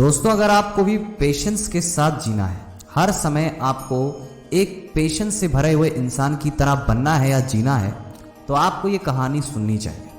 दोस्तों, अगर आपको भी पेशेंस के साथ जीना है, हर समय आपको एक पेशेंस से भरे हुए इंसान की तरह बनना है या जीना है, तो आपको ये कहानी सुननी चाहिए।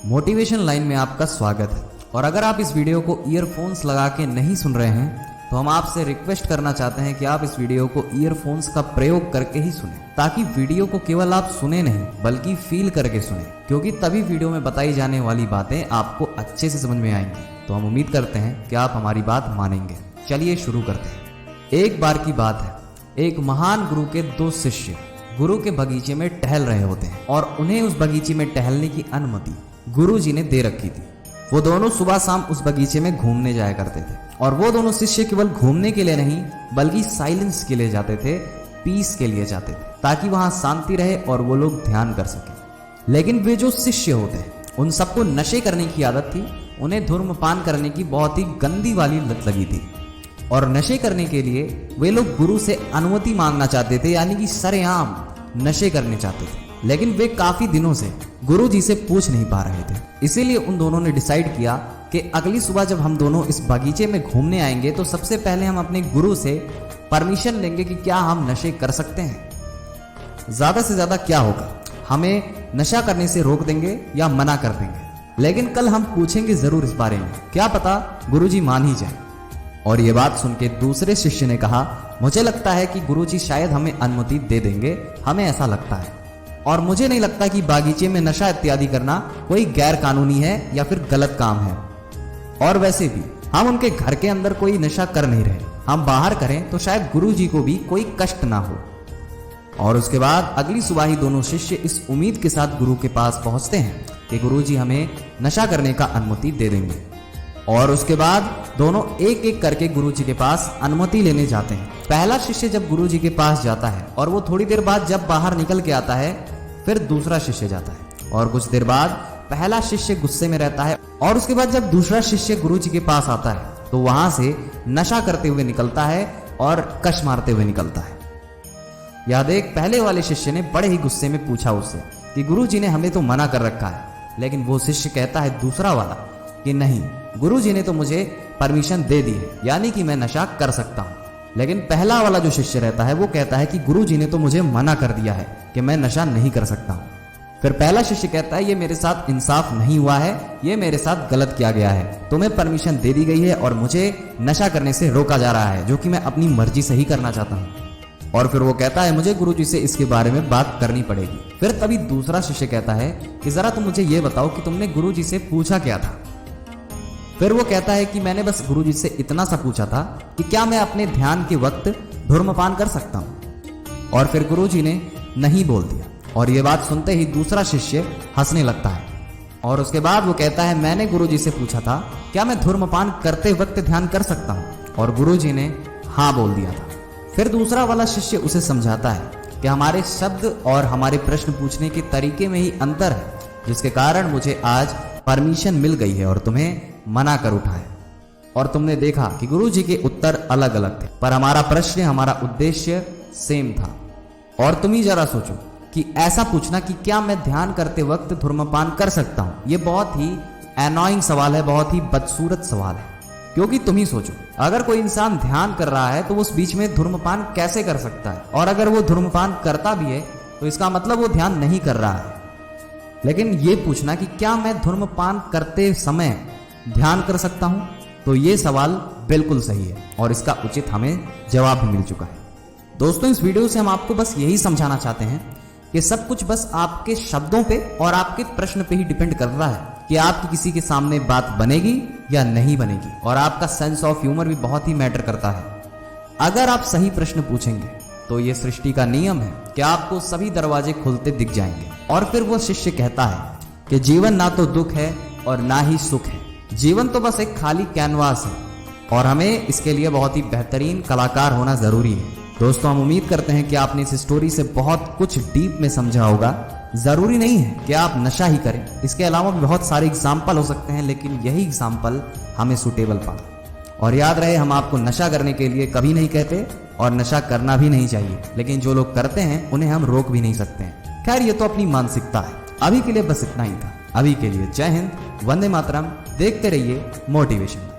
मोटिवेशन लाइन में आपका स्वागत है। और अगर आप इस वीडियो को ईयरफोन्स लगा के नहीं सुन रहे हैं तो हम आपसे रिक्वेस्ट करना चाहते हैं कि आप इस वीडियो को ईयरफोन्स का प्रयोग करके ही सुने, ताकि वीडियो को केवल आप सुने नहीं बल्कि फील करके सुने, क्योंकि तभी वीडियो में बताई जाने वाली बातें आपको अच्छे से समझ में आएंगी। तो हम उम्मीद करते हैं कि आप हमारी बात मानेंगे। चलिए शुरू करते हैं। एक बार की बात है, एक महान गुरु के दो शिष्य गुरु के बगीचे में टहल रहे होते हैं और उन्हें उस बगीचे में टहलने की अनुमति गुरु जी ने दे रखी थी। वो दोनों सुबह शाम उस बगीचे में घूमने जाया करते थे और वो दोनों शिष्य केवल घूमने के लिए नहीं बल्कि साइलेंस के लिए जाते थे, पीस के लिए जाते थे, ताकि वहां शांति रहे और वो लोग ध्यान कर सके। लेकिन वे जो शिष्य होते हैं उन सबको नशे करने की आदत थी। उन्हें धूम्रपान करने की बहुत ही गंदी वाली लत लगी थी और नशे करने के लिए वे लोग गुरु से अनुमति मांगना चाहते थे, यानी कि सरेआम नशे करने चाहते थे। लेकिन वे काफी दिनों से गुरु जी से पूछ नहीं पा रहे थे। इसीलिए उन दोनों ने डिसाइड किया कि अगली सुबह जब हम दोनों इस बगीचे में घूमने आएंगे तो सबसे पहले हम अपने गुरु से परमिशन लेंगे कि क्या हम नशे कर सकते हैं। ज्यादा से ज्यादा क्या होगा, हमें नशा करने से रोक देंगे या मना कर देंगे, लेकिन कल हम पूछेंगे जरूर इस बारे में, क्या पता गुरुजी मान ही जाए। और ये बात सुन के दूसरे शिष्य ने कहा, मुझे लगता है कि गुरुजी शायद हमें अनुमति दे देंगे, हमें ऐसा लगता है। और मुझे नहीं लगता कि बागीचे में नशा इत्यादि करना कोई गैर कानूनी है या फिर गलत काम है। और वैसे भी हम उनके घर के अंदर कोई नशा कर नहीं रहे, हम बाहर करें तो शायद गुरुजी को भी कोई कष्ट ना हो। और उसके बाद अगली सुबह ही दोनों शिष्य इस उम्मीद के साथ गुरु के पास पहुंचते हैं कि गुरुजी हमें नशा करने का अनुमति दे देंगे। और उसके बाद दोनों एक एक करके गुरुजी के पास अनुमति लेने जाते हैं। पहला शिष्य जब गुरुजी के पास जाता है और वो थोड़ी देर बाद जब बाहर निकल के आता है, फिर दूसरा शिष्य जाता है और कुछ देर बाद पहला शिष्य गुस्से में रहता है और उसके बाद जब दूसरा शिष्य गुरुजी के पास आता है तो वहां से नशा करते हुए निकलता है और कश मारते हुए निकलता है। यह देख पहले वाले शिष्य ने बड़े ही गुस्से में पूछा उससे कि गुरुजी ने हमें तो मना कर रखा है। लेकिन वो शिष्य कहता है दूसरा वाला कि नहीं, गुरुजी ने तो मुझे परमिशन दे दी है, यानी कि मैं नशा कर सकता हूँ। लेकिन पहला वाला जो शिष्य रहता है वो कहता है कि गुरुजी ने तो मुझे मना कर दिया है कि मैं नशा नहीं कर सकता हूँ। फिर पहला शिष्य कहता है ये मेरे साथ इंसाफ नहीं हुआ है, ये मेरे साथ गलत किया गया है, तुम्हें परमिशन दे दी गई है और मुझे नशा करने से रोका जा रहा है, जो कि मैं अपनी मर्जी से ही करना चाहता हूँ। और फिर वो कहता है मुझे गुरुजी से इसके बारे में बात करनी पड़ेगी। फिर तभी दूसरा शिष्य कहता है कि जरा तुम मुझे ये बताओ कि तुमने गुरुजी से पूछा क्या था। फिर वो कहता है कि मैंने बस गुरुजी से इतना सा पूछा था कि क्या मैं अपने ध्यान के वक्त धूम्रपान कर सकता हूँ। और फिर गुरुजी ने नहीं बोल दिया। और ये बात सुनते ही दूसरा शिष्य हंसने लगता है। और उसके बाद वो कहता है मैंने गुरुजी से पूछा था क्या मैं धूम्रपान करते वक्त ध्यान कर सकता हूँ, और गुरुजी ने हाँ बोल दिया था। फिर दूसरा वाला शिष्य उसे समझाता है कि हमारे शब्द और हमारे प्रश्न पूछने के तरीके में ही अंतर है, जिसके कारण मुझे आज परमिशन मिल गई है और तुम्हें मना कर उठा है। और तुमने देखा कि गुरुजी के उत्तर अलग अलग थे, पर हमारा प्रश्न, हमारा उद्देश्य सेम था। और तुम ही जरा सोचो कि ऐसा पूछना कि क्या मैं ध्यान करते वक्त धूम्रपान कर सकता हूँ, ये बहुत ही एनॉइंग सवाल है, बहुत ही बदसूरत सवाल है। क्योंकि तुम ही सोचो, अगर कोई इंसान ध्यान कर रहा है तो उस बीच में धूम्रपान कैसे कर सकता है, और अगर वो धूम्रपान करता भी है तो इसका मतलब वो ध्यान नहीं कर रहा है। लेकिन ये पूछना कि क्या मैं धूम्रपान करते समय ध्यान कर सकता हूं, तो ये सवाल बिल्कुल सही है और इसका उचित हमें जवाब भी मिल चुका है। दोस्तों, इस वीडियो से हम आपको बस यही समझाना चाहते हैं कि सब कुछ बस आपके शब्दों पे और आपके प्रश्न पे ही डिपेंड कर रहा है कि आपकी किसी के सामने बात बनेगी या नहीं बनेगी। और आपका सेंस ऑफ ह्यूमर भी बहुत ही मैटर करता है। अगर आप सही प्रश्न पूछेंगे तो ये सृष्टि का नियम है कि आपको सभी दरवाजे खुलते दिख जाएंगे। और फिर वो शिष्य कहता है कि जीवन ना तो दुख है और ना ही सुख है, जीवन तो बस एक खाली कैनवास है और हमें इसके लिए बहुत ही बेहतरीन कलाकार होना जरूरी है। दोस्तों, हम उम्मीद करते हैं कि आपने इस स्टोरी से बहुत कुछ डीप में समझा होगा। जरूरी नहीं है कि आप नशा ही करें, इसके अलावा भी बहुत सारे एग्जाम्पल हो सकते हैं, लेकिन यही एग्जाम्पल हमें सुटेबल पड़ा। और याद रहे, हम आपको नशा करने के लिए कभी नहीं कहते और नशा करना भी नहीं चाहिए, लेकिन जो लोग करते हैं उन्हें हम रोक भी नहीं सकते हैं। खैर, ये तो अपनी मानसिकता है। अभी के लिए बस इतना ही था। अभी के लिए जय हिंद, वंदे मातरम। देखते रहिए मोटिवेशन।